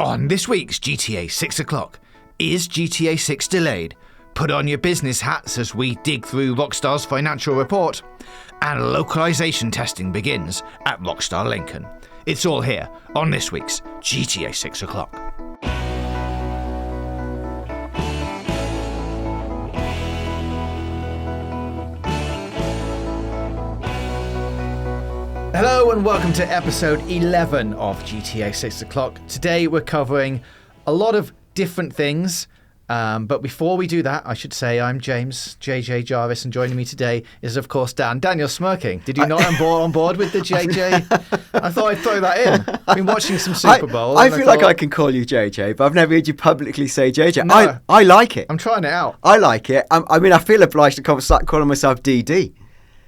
On this week's GTA 6 o'clock, is GTA 6 delayed? Put on your business hats as we dig through Rockstar's financial report. And localization testing begins at Rockstar Lincoln. It's all here on this week's GTA 6 o'clock. Hello and welcome to episode 11 of GTA 6 o'clock. Today we're covering a lot of different things, but before we do that, I should say I'm James, JJ Jarvis, and joining me today is of course Dan. Dan, you're smirking. Did you not on board with the JJ? I thought I'd throw that in. I've been watching some Super Bowl. I feel like I can call you JJ, but I've never heard you publicly say JJ. No, I like it. I'm trying it out. I like it. I feel obliged to start calling myself DD.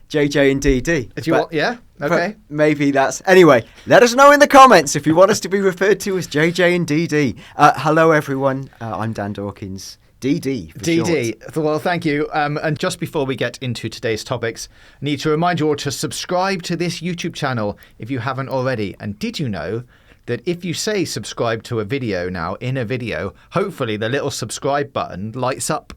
JJ and DD. If you want, yeah? Okay. Maybe that's... Anyway, let us know in the comments if you want us to be referred to as JJ and DD. Hello, everyone. I'm Dan Dawkins. DD for DD. short. Well, thank you. And just before we get into today's topics, I need to remind you all to subscribe to this YouTube channel if you haven't already. And did you know that if you say subscribe to a video now, in a video, hopefully the little subscribe button lights up?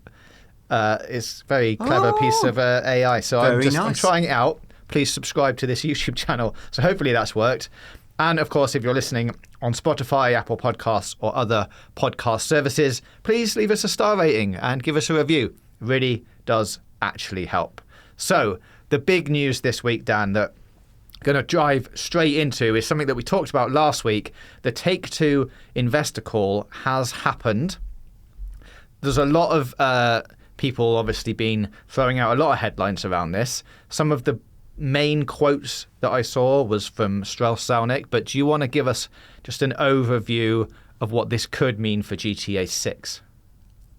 It's a very clever piece of AI. So I'm trying it out. Please subscribe to this YouTube channel. So hopefully that's worked. And of course, if you're listening on Spotify, Apple Podcasts, or other podcast services, please leave us a star rating and give us a review. It really does actually help. So the big news this week, Dan, that I'm going to drive straight into is something that we talked about last week. The Take-Two investor call has happened. There's a lot of people obviously been throwing out a lot of headlines around this. Some of the main quotes that I saw was from Strauss-Zelnick, but do you want to give us just an overview of what this could mean for GTA 6?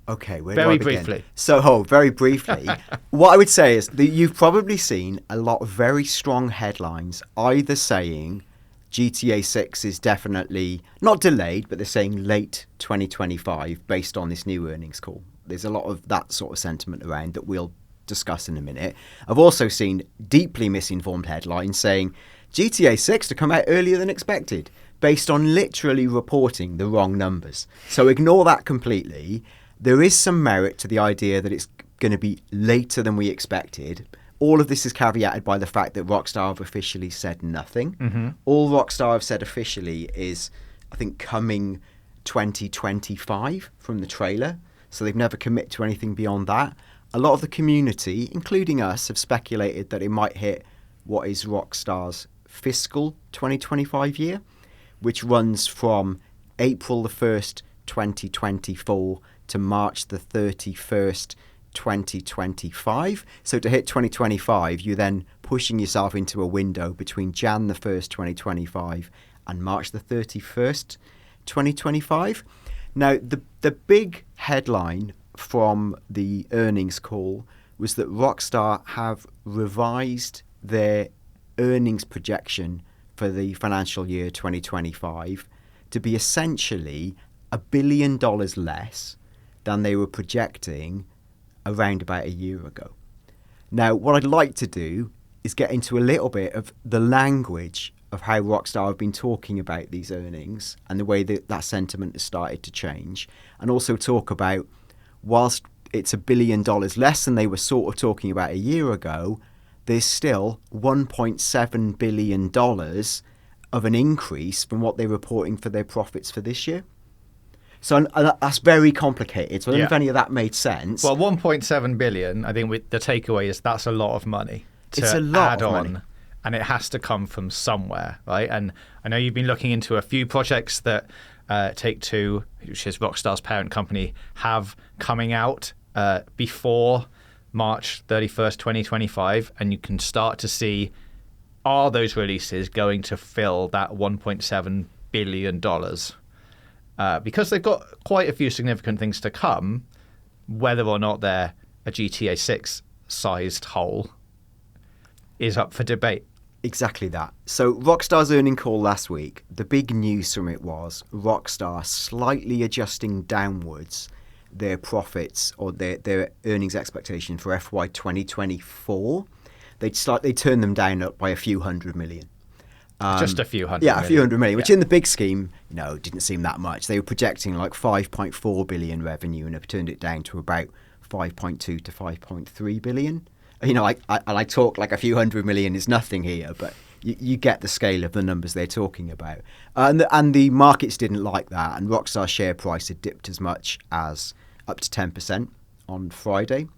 Okay, very briefly. So, very briefly, what I would say is that you've probably seen a lot of very strong headlines either saying GTA 6 is definitely not delayed, but they're saying late 2025 based on this new earnings call. There's a lot of that sort of sentiment around that we'll discuss in a minute. I've also seen deeply misinformed headlines saying GTA 6 to come out earlier than expected based on literally reporting the wrong numbers. So ignore that completely. There is some merit to the idea that it's going to be later than we expected. All of this is caveated by the fact that Rockstar have officially said nothing. Mm-hmm. All Rockstar have said officially is, I think, coming 2025 from the trailer. So they've never committed to anything beyond that. A lot of the community, including us, have speculated that it might hit what is Rockstar's fiscal 2025 year, which runs from April the 1st, 2024 to March the 31st, 2025. So to hit 2025, you're then pushing yourself into a window between Jan the 1st, 2025 and March the 31st, 2025. Now, the big headline from the earnings call was that Rockstar have revised their earnings projection for the financial year 2025 to be essentially $1 billion less than they were projecting around about a year ago. Now, what I'd like to do is get into a little bit of the language of how Rockstar have been talking about these earnings and the way that sentiment has started to change, and also talk about, whilst it's $1 billion less than they were sort of talking about a year ago, there's still $1.7 billion of an increase from what they're reporting for their profits for this year. So that's very complicated. So I don't know if any of that made sense. Well, 1.7 billion, I think the takeaway is that's a lot of money to it's a lot add of on. money. And it has to come from somewhere, right? And I know you've been looking into a few projects that Take-Two, which is Rockstar's parent company, have coming out before March 31st, 2025. And you can start to see, are those releases going to fill that $1.7 billion? Because they've got quite a few significant things to come, whether or not they're a GTA 6 sized hole is up for debate. Exactly that. So Rockstar's earning call last week, the big news from it was Rockstar slightly adjusting downwards their profits or their earnings expectation for FY 2024. They'd turn them down up by a few $100 million. Just a few hundred Yeah, million. a few hundred million, which Yeah. in the big scheme, didn't seem that much. They were projecting like 5.4 billion revenue and have turned it down to about 5.2 to 5.3 billion. I talk like a few hundred million is nothing here, but you get the scale of the numbers they're talking about. And the markets didn't like that, and Rockstar's share price had dipped as much as up to 10% on Friday.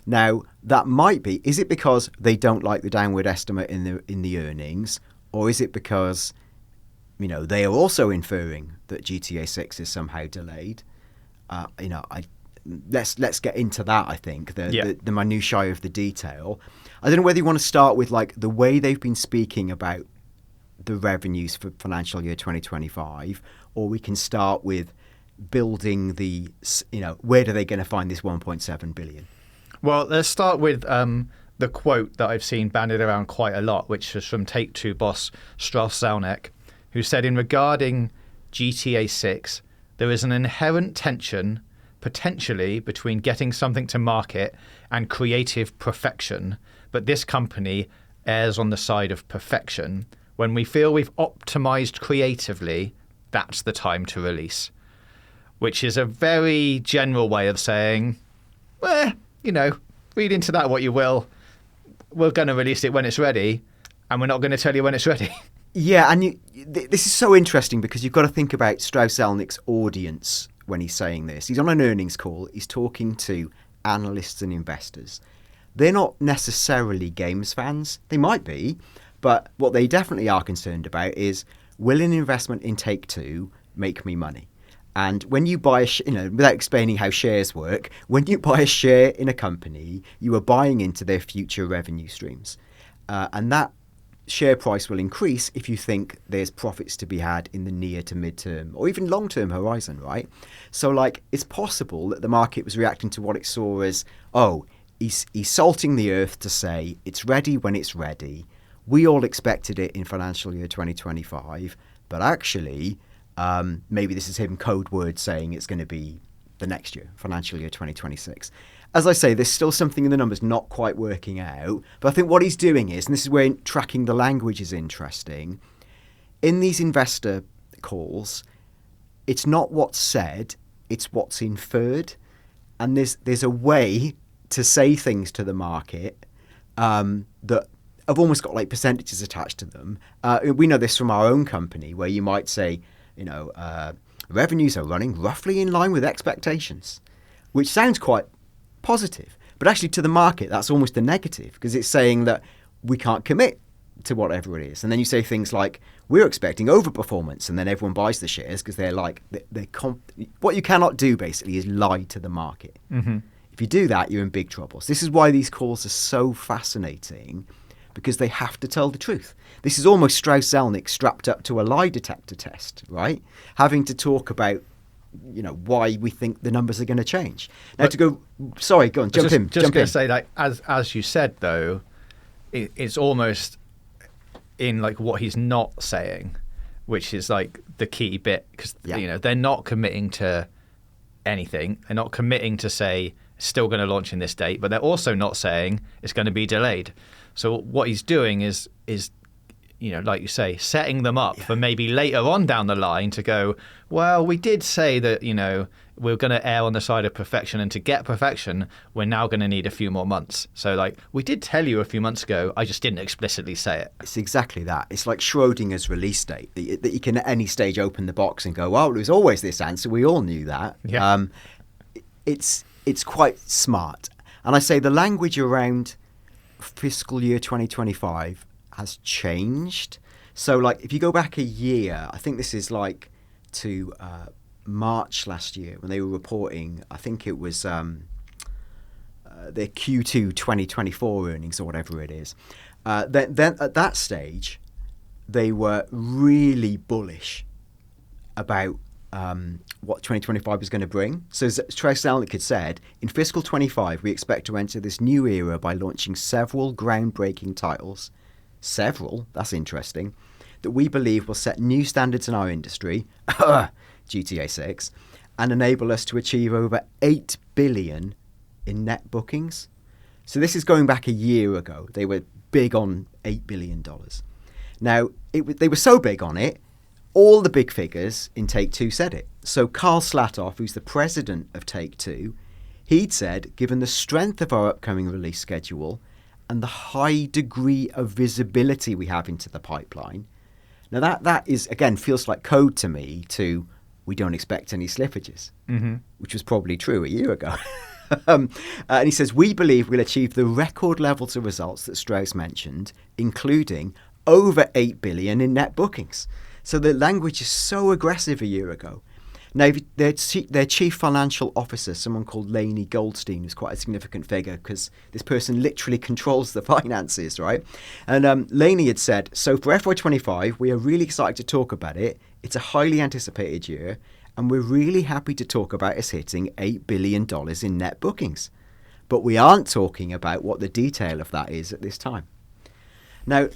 Now, that might be, is it because they don't like the downward estimate in the earnings, or is it because, they are also inferring that GTA 6 is somehow delayed? Let's get into that, I think, the minutiae of the detail. I don't know whether you want to start with like the way they've been speaking about the revenues for financial year 2025, or we can start with building the, where are they going to find this 1.7 billion? Well, let's start with the quote that I've seen bandied around quite a lot, which is from Take-Two boss Strauss Zelnick, who said, in regarding GTA 6, there is an inherent tension potentially between getting something to market and creative perfection, but this company errs on the side of perfection. When we feel we've optimized creatively, that's the time to release. Which is a very general way of saying, read into that what you will. We're going to release it when it's ready, and we're not going to tell you when it's ready. Yeah, and this is so interesting because you've got to think about Strauss Zelnick's audience when he's saying this. He's on an earnings call. He's talking to analysts and investors. They're not necessarily games fans. They might be, but what they definitely are concerned about is, will an investment in Take-Two make me money? And when you buy without explaining how shares work, when you buy a share in a company, you are buying into their future revenue streams. And that share price will increase if you think there's profits to be had in the near to mid-term or even long-term horizon, right? So, it's possible that the market was reacting to what it saw as, he's salting the earth to say it's ready when it's ready. We all expected it in financial year 2025, but actually, maybe this is him code word saying it's going to be the next year, financial year 2026. As I say, there's still something in the numbers not quite working out, but I think what he's doing is, and this is where tracking the language is interesting, in these investor calls, it's not what's said, it's what's inferred. And there's a way to say things to the market that have almost got like percentages attached to them. We know this from our own company, where you might say, revenues are running roughly in line with expectations, which sounds quite positive. But actually to the market, that's almost a negative, because it's saying that we can't commit to whatever it is. And then you say things like, we're expecting overperformance, and then everyone buys the shares because they're like, what you cannot do basically is lie to the market. Mm-hmm. If you do that, you're in big trouble. So this is why these calls are so fascinating, because they have to tell the truth. This is almost Strauss Zelnick strapped up to a lie detector test, right? Having to talk about, why we think the numbers are going to change. Now, go on, jump in. Just going to say, like, as you said, though, it's almost in like what he's not saying, which is like the key bit, because they're not committing to anything. They're not committing to say it's still going to launch in this date, but they're also not saying it's going to be delayed. So what he's doing is like you say, setting them up for maybe later on down the line to go, well, we did say that, we're going to err on the side of perfection, and to get perfection, we're now going to need a few more months. So, like, we did tell you a few months ago, I just didn't explicitly say it. It's exactly that. It's like Schrodinger's release date, that you can at any stage open the box and go, well, it was always this answer. We all knew that. Yeah. It's quite smart. And I say the language around fiscal year 2025 has changed. So, like, if you go back a year, I think this is like to March last year when they were reporting, I think it was their Q2 2024 earnings or whatever it is. Then at that stage, they were really bullish about what 2025 was going to bring. So as Strauss Zelnick had said, in fiscal 25, we expect to enter this new era by launching several groundbreaking titles. Several, that's interesting, that we believe will set new standards in our industry, GTA 6, and enable us to achieve over 8 billion in net bookings. So this is going back a year ago. They were big on $8 billion. Now, they were so big on it, all the big figures in Take-Two said it. So Carl Slatoff, who's the president of Take-Two, he'd said, given the strength of our upcoming release schedule and the high degree of visibility we have into the pipeline. Now that is, again, feels like code to me to we don't expect any slippages, which was probably true a year ago. And he says, we believe we'll achieve the record levels of results that Strauss mentioned, including over 8 billion in net bookings. So the language is so aggressive a year ago. Now, their chief financial officer, someone called Lainey Goldstein, who's quite a significant figure because this person literally controls the finances, right? And Lainey had said, so for FY25, we are really excited to talk about it. It's a highly anticipated year, and we're really happy to talk about us hitting $8 billion in net bookings. But we aren't talking about what the detail of that is at this time. Now,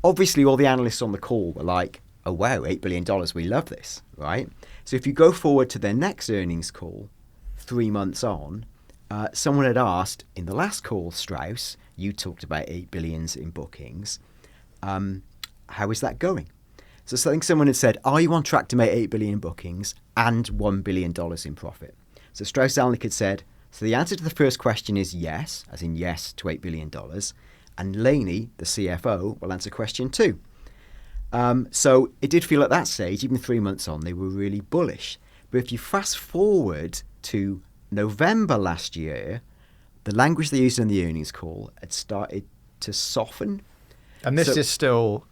obviously, all the analysts on the call were like, oh, wow, $8 billion, we love this, right? So if you go forward to their next earnings call, 3 months on, someone had asked, in the last call, Strauss, you talked about 8 billions in bookings. How is that going? So I think someone had said, are you on track to make 8 billion in bookings and $1 billion in profit? So Strauss-Zelnick had said, so the answer to the first question is yes, as in yes to $8 billion. And Lainey, the CFO, will answer question 2. So it did feel at that stage, even 3 months on, they were really bullish. But if you fast forward to November last year, the language they used in the earnings call had started to soften. And this is still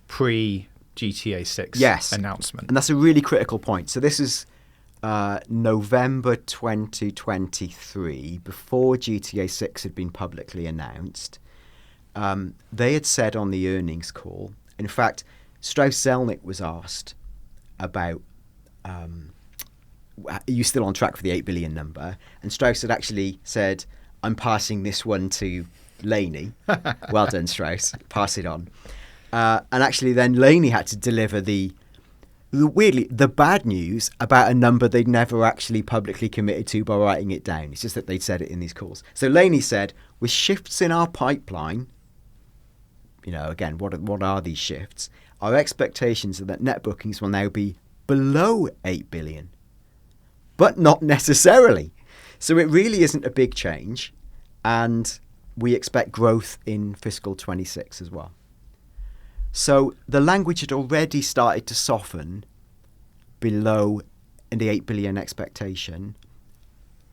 pre-GTA 6 announcement. And that's a really critical point. So this is November 2023, before GTA 6 had been publicly announced. They had said on the earnings call, in fact, Strauss-Zelnick was asked about, are you still on track for the 8 billion number? And Strauss had actually said, I'm passing this one to Lainey. Well done, Strauss. Pass it on. And actually then Lainey had to deliver the bad news about a number they'd never actually publicly committed to by writing it down. It's just that they'd said it in these calls. So Lainey said, with shifts in our pipeline, again, what are these shifts? Our expectations are that net bookings will now be below 8 billion, but not necessarily. So it really isn't a big change, and we expect growth in fiscal 26 as well. So the language had already started to soften below the 8 billion expectation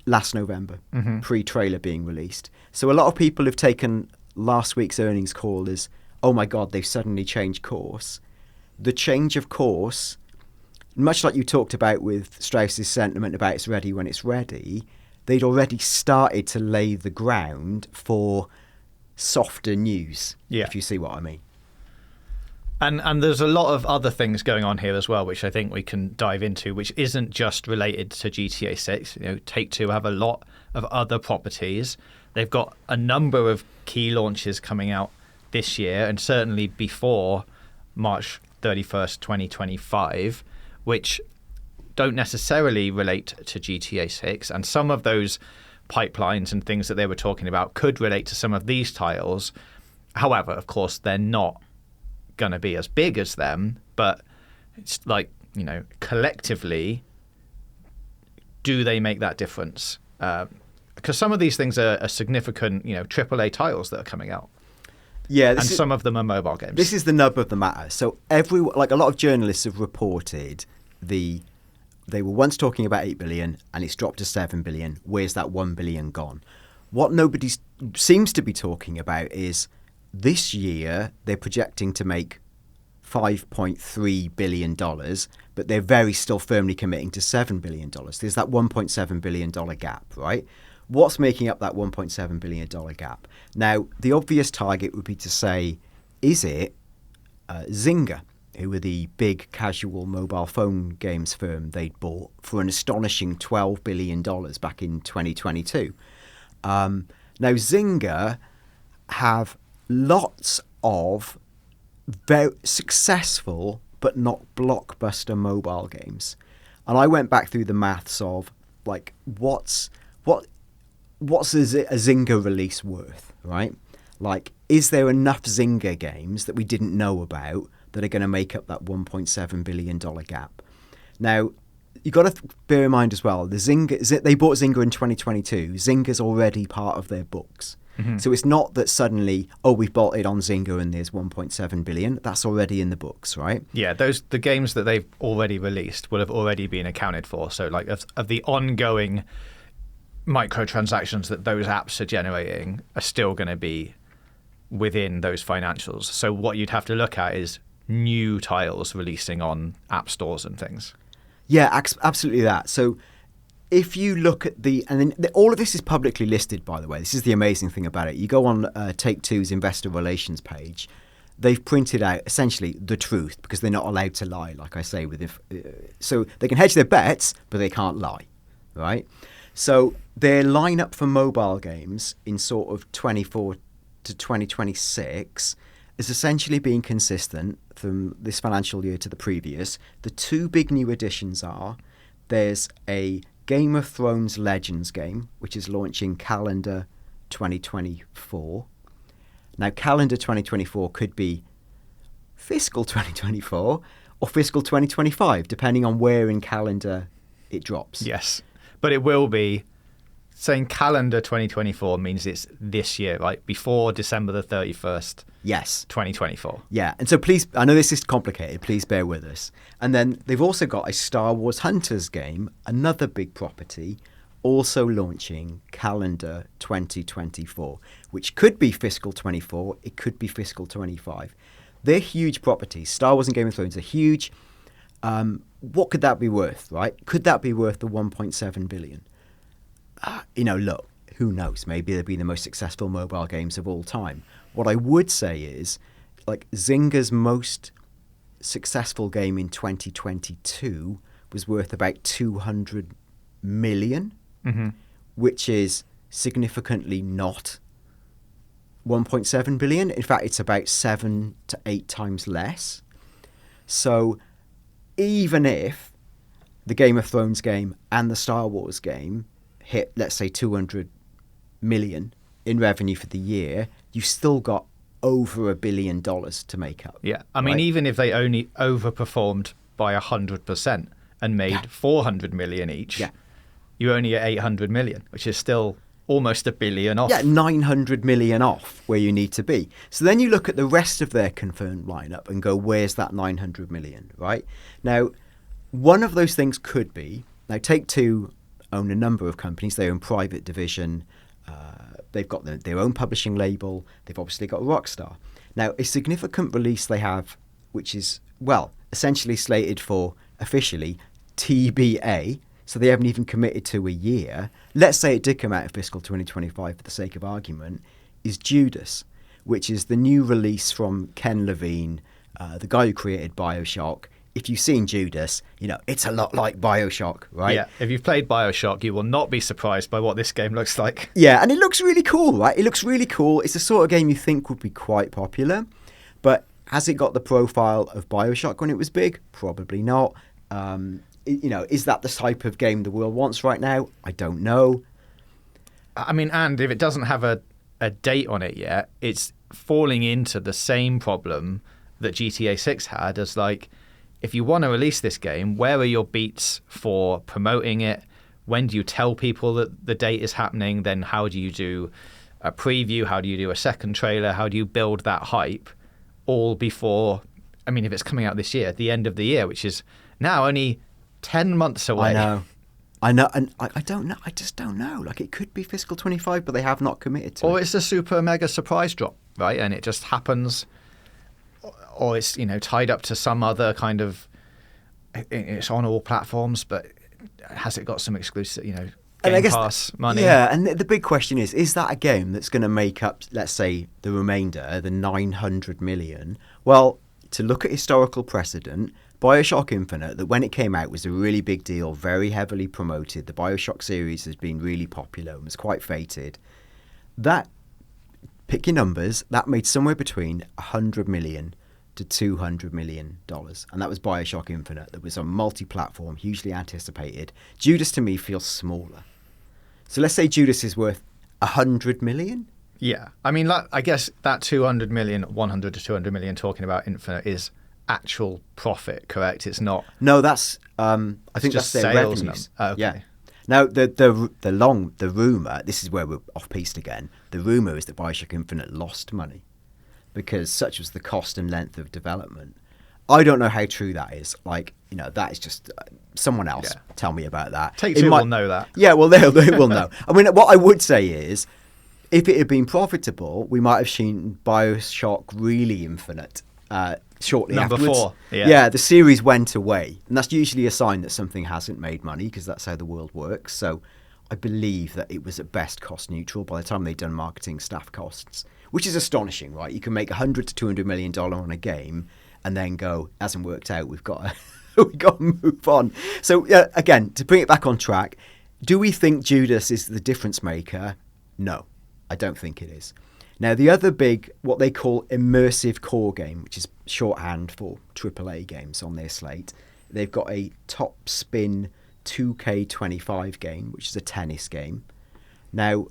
last November, pre-trailer being released. So a lot of people have taken last week's earnings call as, oh my God, they've suddenly changed course. The change of course, much like you talked about with Strauss's sentiment about it's ready when it's ready, they'd already started to lay the ground for softer news, if you see what I mean. And there's a lot of other things going on here as well, which I think we can dive into, which isn't just related to GTA 6. Take-Two have a lot of other properties. They've got a number of key launches coming out this year, and certainly before March 31st, 2025, which don't necessarily relate to GTA 6. And some of those pipelines and things that they were talking about could relate to some of these titles. However, of course, they're not going to be as big as them, but it's like, collectively, do they make that difference? Because some of these things are significant, AAA titles that are coming out. Yeah, and some of them are mobile games. This is the nub of the matter. So a lot of journalists have reported they were once talking about 8 billion and it's dropped to 7 billion. Where's that 1 billion gone? What nobody seems to be talking about is this year they're projecting to make $5.3 billion, but they're very still firmly committing to $7 billion. There's that $1.7 billion gap, right? What's making up that $1.7 billion gap? Now, the obvious target would be to say, is it Zynga, who were the big casual mobile phone games firm they'd bought for an astonishing $12 billion back in 2022. Now, Zynga have lots of very successful but not blockbuster mobile games. And I went back through the maths of, like, what's a Zynga release worth, right? Like, is there enough Zynga games that we didn't know about that are going to make up that $1.7 billion gap. Now, you've got to bear in mind as well, they bought Zynga in 2022. Zynga's already part of their books. Mm-hmm. So it's not that suddenly, we've bought it on Zynga and there's 1.7 billion. That's already in the books, right? Yeah, the games that they've already released will have already been accounted for. So like of the ongoing microtransactions that those apps are generating are still going to be within those financials. So what you'd have to look at is new titles releasing on app stores and things. Yeah, absolutely that. So if you look at all of this is publicly listed, by the way. This is the amazing thing about it. You go on Take-Two's investor relations page. They've printed out essentially the truth because they're not allowed to lie, like I say. So they can hedge their bets, but they can't lie, right? So their lineup for mobile games in sort of 24 to 2026 is essentially being consistent from this financial year to the previous. The two big new additions there's a Game of Thrones Legends game, which is launching calendar 2024. Now, calendar 2024 could be fiscal 2024 or fiscal 2025, depending on where in calendar it drops. Yes, but it will be. Saying calendar 2024 means it's this year, right? Before December the 31st. Yes. 2024. Yeah. And so please, I know this is complicated. Please bear with us. And then they've also got a Star Wars Hunters game, another big property, also launching calendar 2024, which could be fiscal 24. It could be fiscal 25. They're huge properties. Star Wars and Game of Thrones are huge. What could that be worth, right? Could that be worth the 1.7 billion? Look, who knows? Maybe they'll be the most successful mobile games of all time. What I would say is, like, Zynga's most successful game in 2022 was worth about 200 million, which is significantly not 1.7 billion. In fact, it's about 7 to 8 times less. So even if the Game of Thrones game and the Star Wars game hit, let's say, 200 million in revenue for the year, you still got over $1 billion to make up. Yeah. I mean, even if they only overperformed by 100% and made 400 million each, you're only at 800 million, which is still almost $1 billion off. Yeah, 900 million off where you need to be. So then you look at the rest of their confirmed lineup and go, where's that 900 million, right? Now, one of those things could be, now Take-Two own a number of companies. They own Private Division. They've got their own publishing label. They've obviously got Rockstar. Now, a significant release they have, which is, essentially slated for officially TBA, so they haven't even committed to a year. Let's say it did come out in fiscal 2025 for the sake of argument, is Judas, which is the new release from Ken Levine, the guy who created BioShock. If you've seen Judas, it's a lot like BioShock, right? Yeah, if you've played BioShock, you will not be surprised by what this game looks like. Yeah, and it looks really cool, right? It looks really cool. It's the sort of game you think would be quite popular. But has it got the profile of BioShock when it was big? Probably not. Is that the type of game the world wants right now? I don't know. I mean, and if it doesn't have a date on it yet, it's falling into the same problem that GTA 6 had as, like, if you want to release this game, where are your beats for promoting it? When do you tell people that the date is happening? Then how do you do a preview? How do you do a second trailer? How do you build that hype all before, I mean, if it's coming out this year, the end of the year, which is now only 10 months away. I know. And I don't know. I just don't know. Like, it could be fiscal 25, but they have not committed to it. Or it's a super mega surprise drop, right? And it just happens. Or it's, tied up to some other kind of, it's on all platforms, but has it got some exclusive, Game Pass money? Yeah, and the big question is that a game that's going to make up, let's say, the remainder, the 900 million? Well, to look at historical precedent, BioShock Infinite, that when it came out was a really big deal, very heavily promoted. The BioShock series has been really popular and was quite fated. That, pick your numbers, that made somewhere between 100 million to $200 million. And that was BioShock Infinite. That was on multi-platform, hugely anticipated. Judas, to me, feels smaller. So let's say Judas is worth 100 million? Yeah. I mean, I guess that 200 million, 100 to 200 million talking about Infinite is actual profit, correct? It's not. No, that's I think just that's their sales revenues. Okay. Yeah. Now the rumor. This is where we're off piste again. The rumor is that Bioshock Infinite lost money because such was the cost and length of development. I don't know how true that is. Like, that is just someone else tell me about that. Take Two will know that. Yeah, well, they will know. I mean, what I would say is, if it had been profitable, we might have seen Bioshock really Infinite shortly Number afterwards. 4. Yeah, the series went away. And that's usually a sign that something hasn't made money, because that's how the world works. So I believe that it was at best cost neutral by the time they'd done marketing, staff costs, which is astonishing, right? You can make $100 to $200 million on a game and then go, hasn't worked out, we've got to move on. So again, to bring it back on track, do we think Judas is the difference maker? No, I don't think it is. Now, the other big, what they call immersive core game, which is shorthand for AAA games on their slate, they've got a Top Spin 2K25 game, which is a tennis game. Now,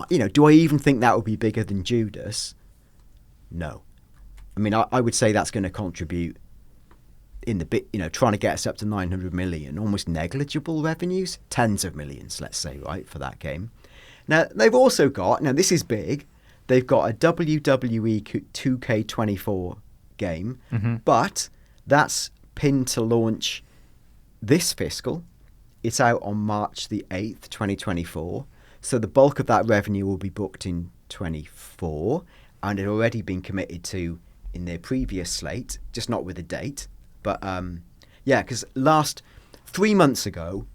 do I even think that would be bigger than Judas? No. I mean, I would say that's going to contribute in the bit, trying to get us up to 900 million, almost negligible revenues, tens of millions, let's say, right, for that game. Now, they've also got, this is big, they've got a WWE 2K24 game, but that's pinned to launch this fiscal. It's out on March the 8th, 2024. So the bulk of that revenue will be booked in 24, and it had already been committed to in their previous slate, just not with a date. But because 3 months ago,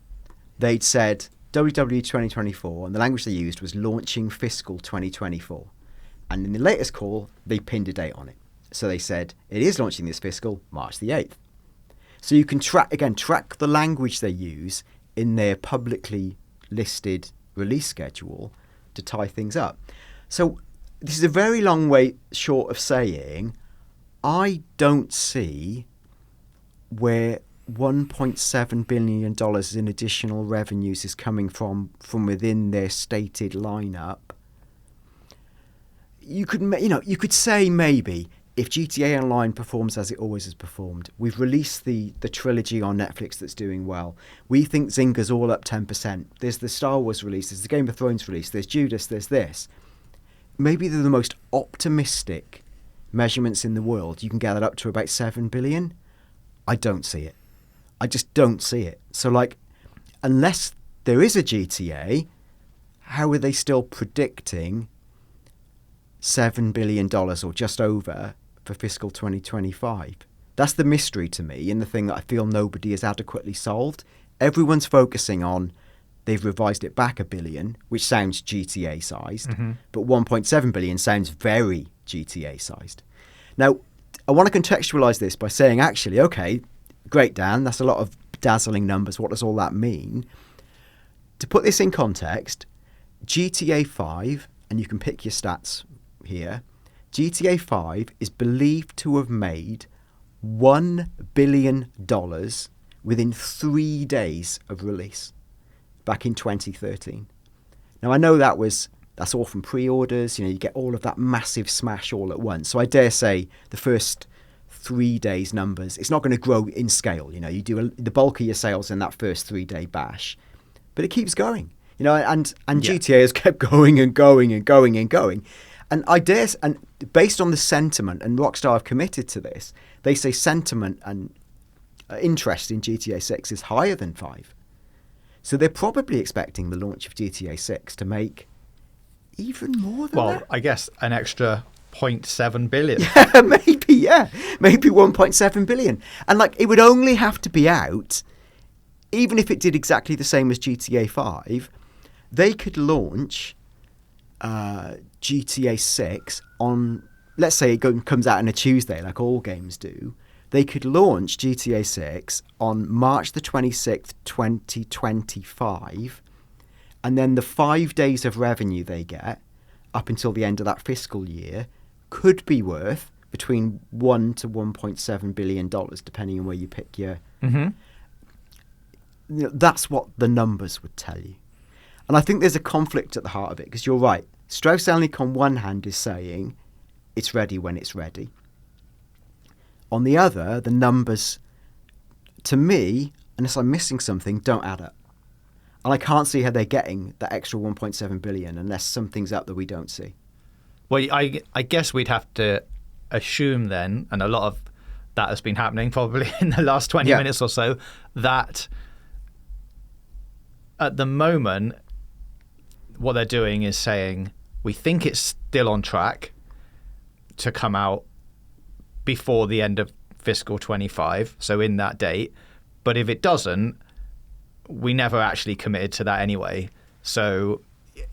they'd said WWE 2024, and the language they used was launching fiscal 2024. And in the latest call, they pinned a date on it. So they said, it is launching this fiscal, March the 8th. So you can track the language they use in their publicly listed release schedule to tie things up. So this is a very long way short of saying, I don't see where $1.7 billion in additional revenues is coming from within their stated lineup. You could say maybe if GTA Online performs as it always has performed, we've released the trilogy on Netflix that's doing well. We think Zynga's all up 10%. There's the Star Wars release, there's the Game of Thrones release, there's Judas, there's this. Maybe they're the most optimistic measurements in the world. You can get that up to about 7 billion. I don't see it. I just don't see it. So, unless there is a GTA, how are they still predicting $7 billion or just over for fiscal 2025? That's the mystery to me, and the thing that I feel nobody has adequately solved. Everyone's focusing on they've revised it back $1 billion, which sounds GTA sized, but 1.7 billion sounds very GTA sized. Now, I want to contextualize this by saying, actually, okay, great, Dan, that's a lot of dazzling numbers. What does all that mean? To put this in context, GTA 5, and you can pick your stats here, GTA 5 is believed to have made $1 billion within 3 days of release back in 2013. Now, I know that's all from pre-orders. You get all of that massive smash all at once. So I dare say the first 3 days numbers, it's not going to grow in scale. You do the bulk of your sales in that first 3-day bash, but it keeps going. And GTA has kept going and going and going and going. And and based on the sentiment, and Rockstar have committed to this, they say sentiment and interest in GTA 6 is higher than 5. So they're probably expecting the launch of GTA 6 to make even more than that. Well, I guess an extra 0.7 billion. Maybe 1.7 billion. And it would only have to be out, even if it did exactly the same as GTA 5, they could launch GTA 6 on, let's say it comes out on a Tuesday like all games do. They could launch GTA 6 on March the 26th, 2025, and then the 5 days of revenue they get up until the end of that fiscal year could be worth between $1 to $1.7 billion, depending on where you pick your... That's what the numbers would tell you. And I think there's a conflict at the heart of it, because you're right. Strauss-Zelnick on one hand is saying it's ready when it's ready. On the other, the numbers, to me, unless I'm missing something, don't add up. And I can't see how they're getting that extra 1.7 billion unless something's up that we don't see. Well, I guess we'd have to assume then, and a lot of that has been happening probably in the last 20 minutes or so, that at the moment, what they're doing is saying, we think it's still on track to come out before the end of fiscal 25, so in that date. But if it doesn't, we never actually committed to that anyway. So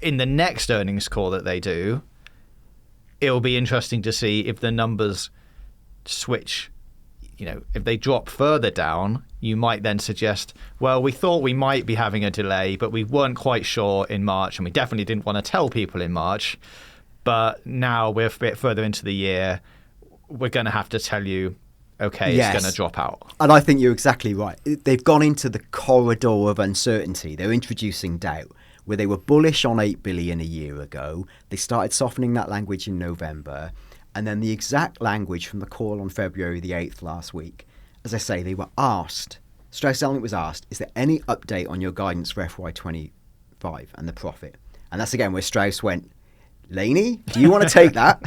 in the next earnings call that they do, it'll be interesting to see if the numbers switch. You know, if they drop further down, you might then suggest, well, we thought we might be having a delay, but we weren't quite sure in March, and we definitely didn't want to tell people in March. But now we're a bit further into the year, we're going to have to tell you, okay, Yes. it's going to drop out. And I think you're exactly right. They've gone into the corridor of uncertainty. They're introducing doubt. Where they were bullish on 8 billion a year ago, they started softening that language in November. And then the exact language from the call on February the 8th last week, as I say, they were asked, Strauss-Zelnick was asked, is there any update on your guidance for FY25 and the profit? And that's again where Strauss went, Laney, do you want to take that?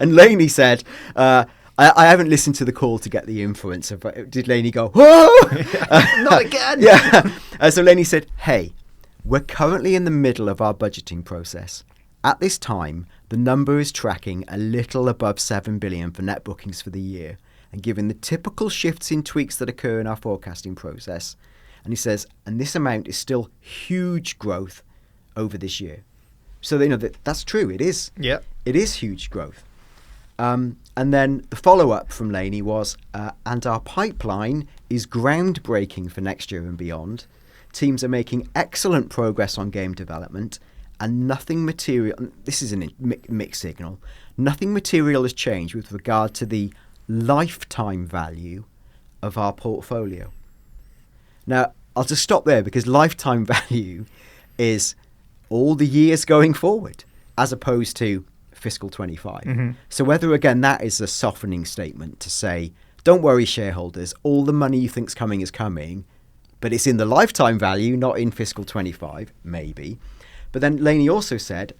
And Laney said, I haven't listened to the call to get the inference of it. Did Laney go, whoa? Not again. Yeah. So Laney said, hey, we're currently in the middle of our budgeting process. At this time, the number is tracking a little above 7 billion for net bookings for the year. And given the typical shifts in tweaks that occur in our forecasting process, and he says, and this amount is still huge growth over this year. So they know that's true. It is. Yeah. It is huge growth. And then the follow-up from Laney was, and our pipeline is groundbreaking for next year and beyond. Teams are making excellent progress on game development, and nothing material, this is a mixed signal, nothing material has changed with regard to the lifetime value of our portfolio. Now, I'll just stop there because lifetime value is all the years going forward as opposed to fiscal 25. Mm-hmm. So whether, again, that is a softening statement to say, don't worry, shareholders, all the money you think's coming is coming, but it's in the lifetime value, not in fiscal 25, maybe. But then Laney also said,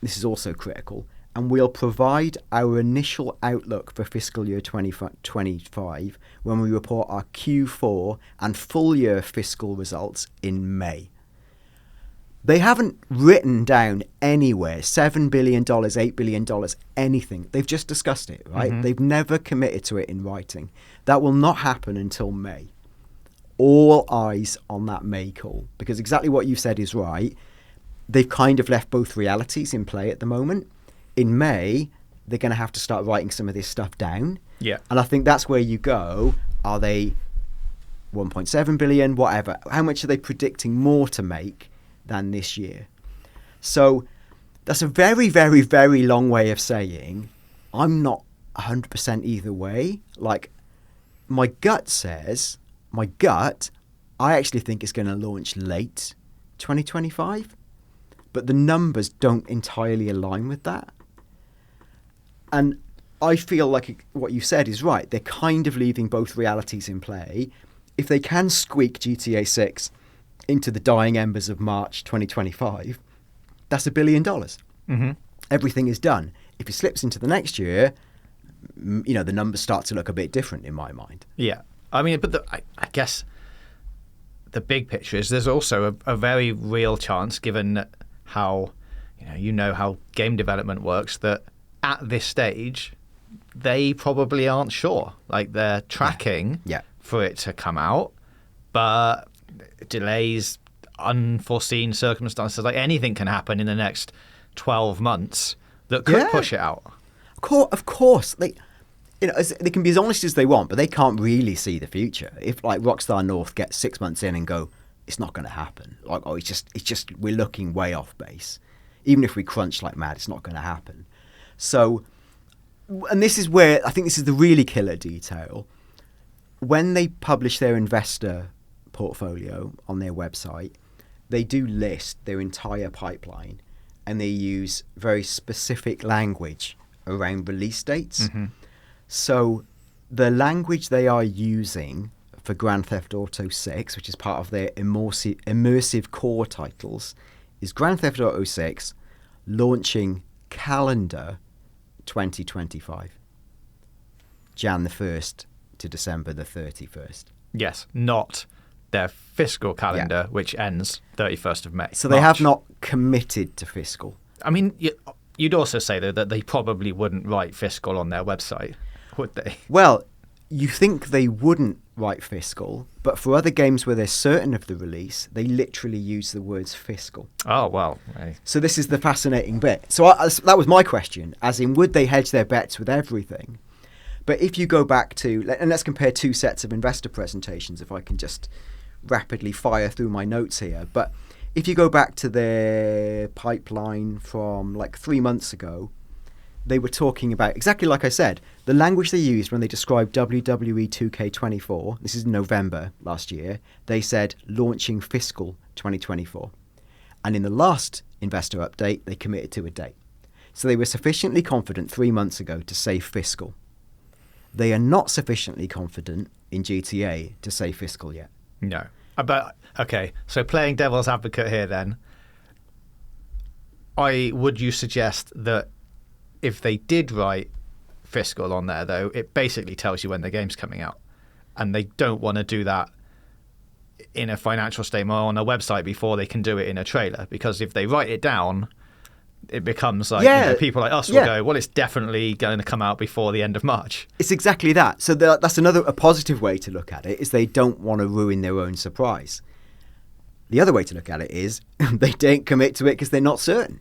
this is also critical, and we'll provide our initial outlook for fiscal year 2025 when we report our Q4 and full year fiscal results in May. They haven't written down anywhere $7 billion, $8 billion, anything. They've just discussed it, right? Mm-hmm. They've never committed to it in writing. That will not happen until May. All eyes on that May call, because exactly what you said is right. They've kind of left both realities in play at the moment. In May, they're going to have to start writing some of this stuff down. Yeah. And I think that's where you go. Are they 1.7 billion, whatever? How much are they predicting more to make than this year? So that's a very, very, very long way of saying I'm not 100% either way. Like, my gut, I actually think it's going to launch late 2025. But the numbers don't entirely align with that. And I feel like what you said is right. They're kind of leaving both realities in play. If they can squeak GTA 6 into the dying embers of March 2025, that's $1 billion. Mm-hmm. Everything is done. If it slips into the next year, you know, the numbers start to look a bit different in my mind. Yeah. I mean, but I guess the big picture is there's also a very real chance, given how you know how game development works, that at this stage they probably aren't sure. Like, they're tracking for it to come out, but delays, unforeseen circumstances, like anything can happen in the next 12 months that could push it out. Of course, they can be as honest as they want, but they can't really see the future. If like Rockstar North gets 6 months in and go, it's not going to happen. Like, oh, it's just we're looking way off base. Even if we crunch like mad, it's not going to happen. So, and this is where I think this is the really killer detail. When they publish their investor portfolio on their website, they do list their entire pipeline, and they use very specific language around release dates. Mm-hmm. So the language they are using for Grand Theft Auto 6, which is part of their immersive core titles, is Grand Theft Auto 6 launching calendar 2025. Jan the 1st to December the 31st. Yes, not their fiscal calendar, which ends 31st of May. So they have not committed to fiscal. I mean, you'd also say, though, that they probably wouldn't write fiscal on their website, would they? Well, you think they wouldn't write fiscal, but for other games where they're certain of the release, they literally use the words fiscal. Oh, well. So this is the fascinating bit. So that was my question, as in, would they hedge their bets with everything? But if you go back to, and let's compare two sets of investor presentations, if I can just rapidly fire through my notes here. But if you go back to their pipeline from like 3 months ago, they were talking about, exactly like I said, the language they used when they described WWE 2K24, this is November last year, they said launching fiscal 2024. And in the last investor update, they committed to a date. So they were sufficiently confident 3 months ago to say fiscal. They are not sufficiently confident in GTA to say fiscal yet. No. But, okay, so playing devil's advocate here then, would you suggest that if they did write fiscal on there, though, it basically tells you when the game's coming out, and they don't want to do that in a financial statement or on a website before they can do it in a trailer, because if they write it down, it becomes like people like us will go, well, it's definitely going to come out before the end of March. It's exactly that. So that's a positive way to look at it, is they don't want to ruin their own surprise. The other way to look at it is they don't commit to it because they're not certain.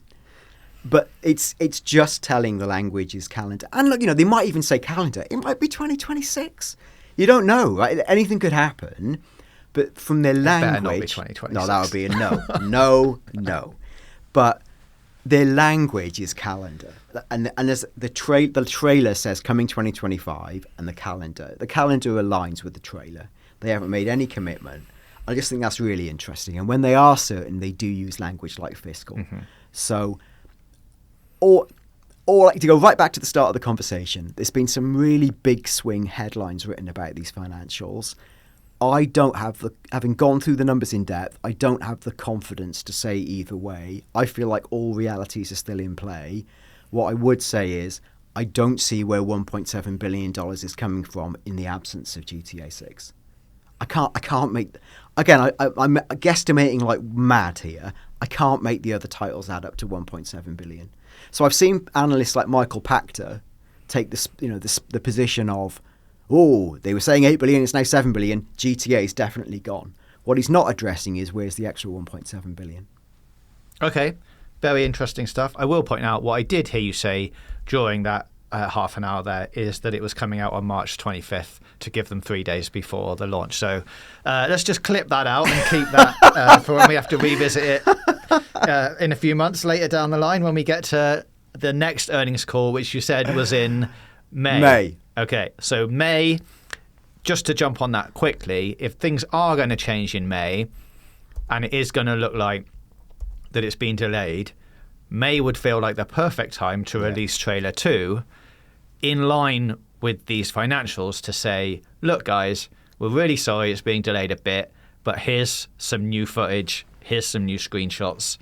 But it's just telling the language is calendar. And look, they might even say calendar. It might be 2026. You don't know, right? Anything could happen. But from their language... Better not be 2026. No, that would be a no. No. But their language is calendar. And as the trailer says coming 2025, and the calendar aligns with the trailer. They haven't made any commitment. I just think that's really interesting. And when they are certain, they do use language like fiscal. Mm-hmm. So... Or like to go right back to the start of the conversation, there's been some really big swing headlines written about these financials. I don't have having gone through the numbers in depth, I don't have the confidence to say either way. I feel like all realities are still in play. What I would say is I don't see where $1.7 billion is coming from in the absence of GTA 6. I can't make... Again, I'm guesstimating like mad here. I can't make the other titles add up to 1.7 billion. So I've seen analysts like Michael Pachter take the position of, they were saying 8 billion, it's now 7 billion. GTA is definitely gone. What he's not addressing is where's the extra 1.7 billion. Okay, very interesting stuff. I will point out what I did hear you say during that half an hour there is that it was coming out on March 25th to give them 3 days before the launch. So let's just clip that out and keep that for when we have to revisit it in a few months later down the line when we get to the next earnings call, which you said was in May. Okay, so May, just to jump on that quickly, if things are going to change in May and it is going to look like that it's been delayed, May would feel like the perfect time to release trailer 2 in line with these financials to say, look, guys, we're really sorry it's being delayed a bit, but here's some new footage, here's some new screenshots.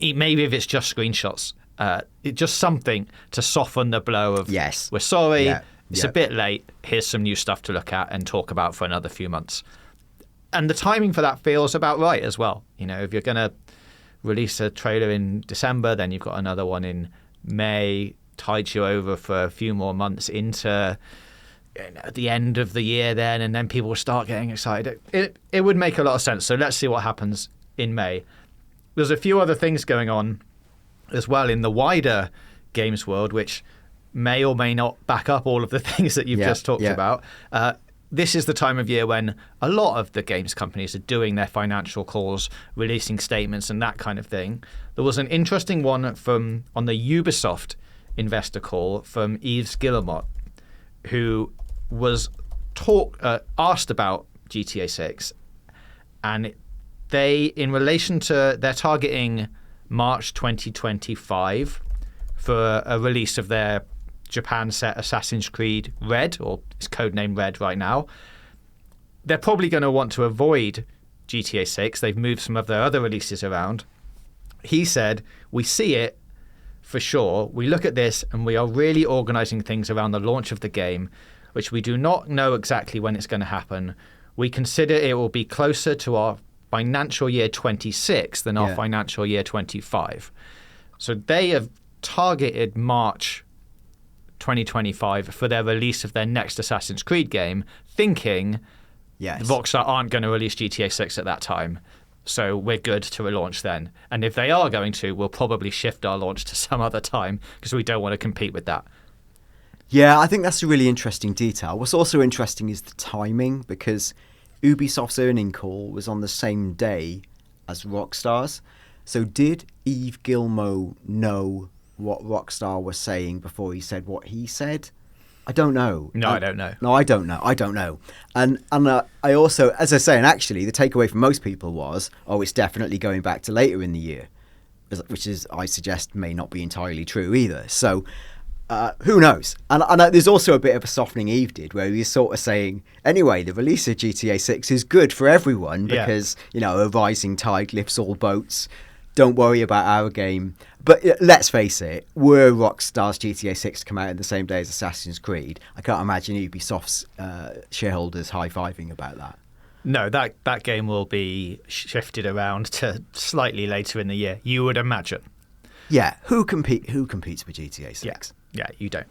Maybe if it's just screenshots, just something to soften the blow of, yes, we're sorry, it's a bit late, here's some new stuff to look at and talk about for another few months. And the timing for that feels about right as well. If you're going to release a trailer in December, then you've got another one in May, tides you over for a few more months into the end of the year then, and then people will start getting excited. It would make a lot of sense. So let's see what happens in May. There's a few other things going on as well in the wider games world, which may or may not back up all of the things that you've just talked about. This is the time of year when a lot of the games companies are doing their financial calls, releasing statements and that kind of thing. There was an interesting one on the Ubisoft investor call from Yves Guillemot, who was asked about GTA 6, and they, in relation to, they're targeting March 2025 for a release of their Japan set Assassin's Creed Red, or it's codenamed Red right now. They're probably going to want to avoid GTA 6. They've moved some of their other releases around. He said, we see it for sure. We look at this and we are really organising things around the launch of the game, which we do not know exactly when it's going to happen. We consider it will be closer to our financial year 26 than our financial year 25. So they have targeted March 2025 for their release of their next Assassin's Creed game, thinking Rockstar aren't going to release GTA 6 at that time. So we're good to relaunch then. And if they are going to, we'll probably shift our launch to some other time because we don't want to compete with that. Yeah, I think that's a really interesting detail. What's also interesting is the timing, because Ubisoft's earning call was on the same day as Rockstar's. So did Yves Guillemot know what Rockstar was saying before he said what he said? I don't know. No, I don't know. No, I don't know. I don't know. And I also, as I say, and actually the takeaway from most people was, it's definitely going back to later in the year, which is, I suggest, may not be entirely true either. So who knows? And there's also a bit of a softening Eve did, where he was sort of saying, anyway, the release of GTA 6 is good for everyone because, a rising tide lifts all boats. Don't worry about our game. But let's face it, were Rockstar's GTA 6 to come out in the same day as Assassin's Creed, I can't imagine Ubisoft's shareholders high-fiving about that. No, that game will be shifted around to slightly later in the year, you would imagine. Yeah, who competes with GTA 6? Yeah, you don't.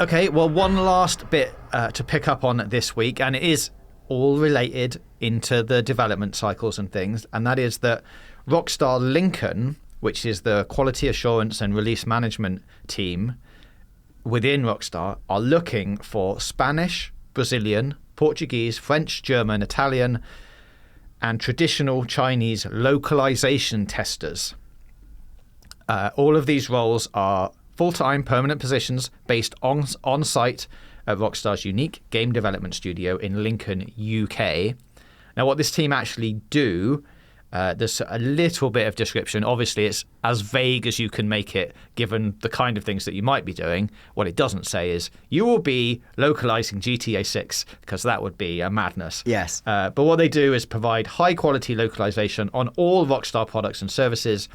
Okay, well, one last bit to pick up on this week, and it is all related into the development cycles and things, and that is that Rockstar Lincoln, which is the quality assurance and release management team within Rockstar, are looking for Spanish, Brazilian, Portuguese, French, German, Italian, and traditional Chinese localization testers. All of these roles are full-time permanent positions based on-site at Rockstar's unique game development studio in Lincoln, UK. Now, what this team actually do, there's a little bit of description. Obviously, it's as vague as you can make it, given the kind of things that you might be doing. What it doesn't say is, you will be localizing GTA 6, because that would be a madness. Yes. But what they do is provide high-quality localization on all Rockstar products and services.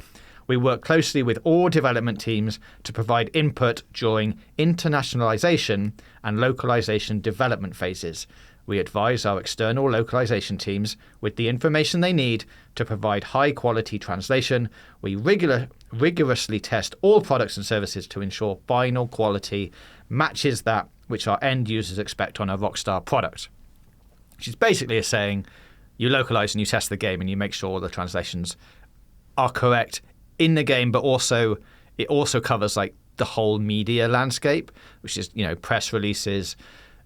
We work closely with all development teams to provide input during internationalization and localization development phases. We advise our external localization teams with the information they need to provide high-quality translation. We rigorously test all products and services to ensure final quality matches that which our end users expect on a Rockstar product. Which is basically saying you localize and you test the game and you make sure all the translations are correct in the game, but also it also covers like the whole media landscape, which is, press releases,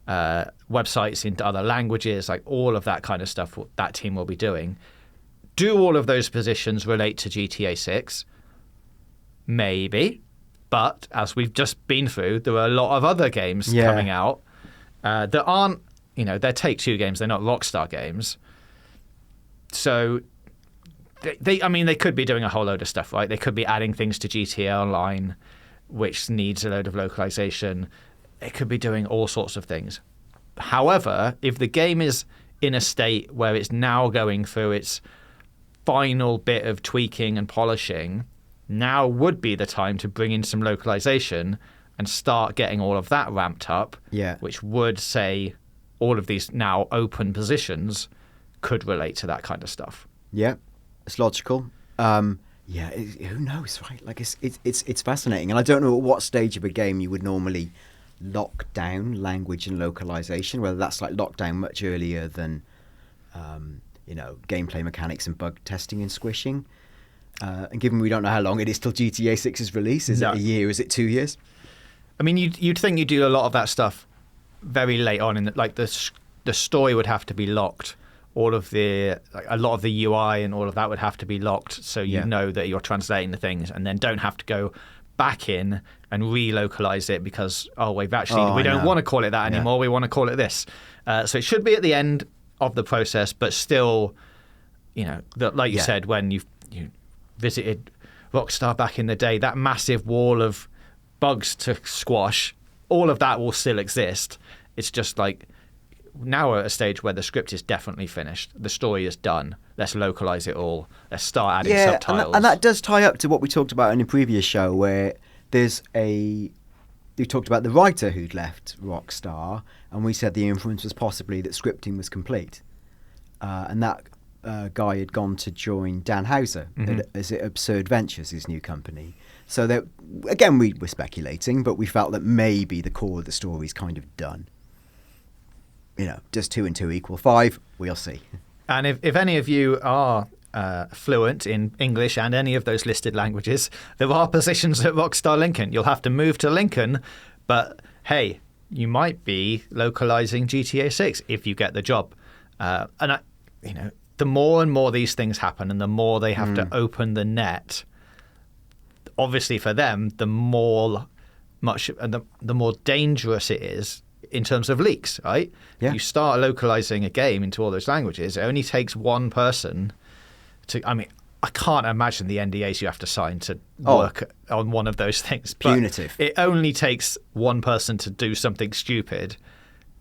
websites into other languages, like all of that kind of stuff that team will be doing. Do all of those positions relate to GTA 6? Maybe. But as we've just been through, there are a lot of other games coming out that aren't, they're Take-Two games, they're not Rockstar games. So they could be doing a whole load of stuff, right? They could be adding things to GTA Online, which needs a load of localization. It could be doing all sorts of things. However, if the game is in a state where it's now going through its final bit of tweaking and polishing, now would be the time to bring in some localization and start getting all of that ramped up, which would say all of these now open positions could relate to that kind of stuff. Yeah, it's logical. Who knows, right? Like it's fascinating, and I don't know at what stage of a game you would normally lock down language and localization, whether that's like locked down much earlier than gameplay mechanics and bug testing and squishing. And given we don't know how long it is till GTA 6's release, is it a year? Is it 2 years? I mean, you'd think you do a lot of that stuff very late on, in like the story would have to be locked. A lot of the UI and all of that would have to be locked, so you know that you're translating the things, and then don't have to go back in and relocalize it because we don't want to call it that anymore. We want to call it this. So it should be at the end of the process, but still, you said, when you visited Rockstar back in the day, that massive wall of bugs to squash. All of that will still exist. It's just like now we're at a stage where the script is definitely finished. The story is done. Let's localize it all. Let's start adding subtitles. And that does tie up to what we talked about in a previous show, where we talked about the writer who'd left Rockstar, and we said the influence was possibly that scripting was complete. And that guy had gone to join Dan Houser as Absurd Ventures, his new company. So that, again, we were speculating, but we felt that maybe the core of the story is kind of done. Does 2 and 2 equal 5? We'll see. And if any of you are fluent in English and any of those listed languages, there are positions at Rockstar Lincoln. You'll have to move to Lincoln, but hey, you might be localizing GTA 6 if you get the job. The more and more these things happen, and the more they have to open the net, obviously for them, the more dangerous it is in terms of leaks, right? Yeah. You start localizing a game into all those languages, it only takes one person I can't imagine the NDAs you have to sign to work on one of those things. Punitive. But it only takes one person to do something stupid,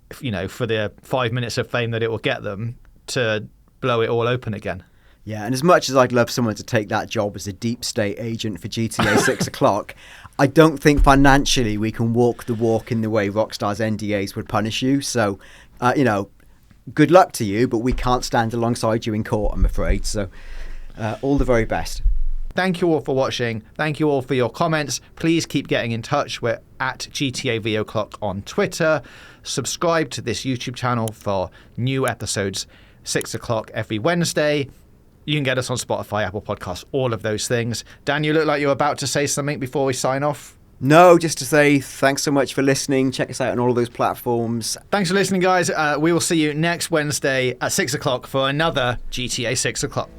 for the 5 minutes of fame that it will get them, to blow it all open again. Yeah, and as much as I'd love someone to take that job as a deep state agent for GTA 6 o'clock, I don't think financially we can walk the walk in the way Rockstar's NDAs would punish you. So, good luck to you, but we can't stand alongside you in court, I'm afraid. So, all the very best. Thank you all for watching. Thank you all for your comments. Please keep getting in touch. We're at GTA V O'Clock on Twitter. Subscribe to this YouTube channel for new episodes 6 o'clock every Wednesday. You can get us on Spotify, Apple Podcasts, all of those things. Dan, you look like you're about to say something before we sign off. No, just to say thanks so much for listening. Check us out on all of those platforms. Thanks for listening, guys. We will see you next Wednesday at 6 o'clock for another GTA 6 o'clock.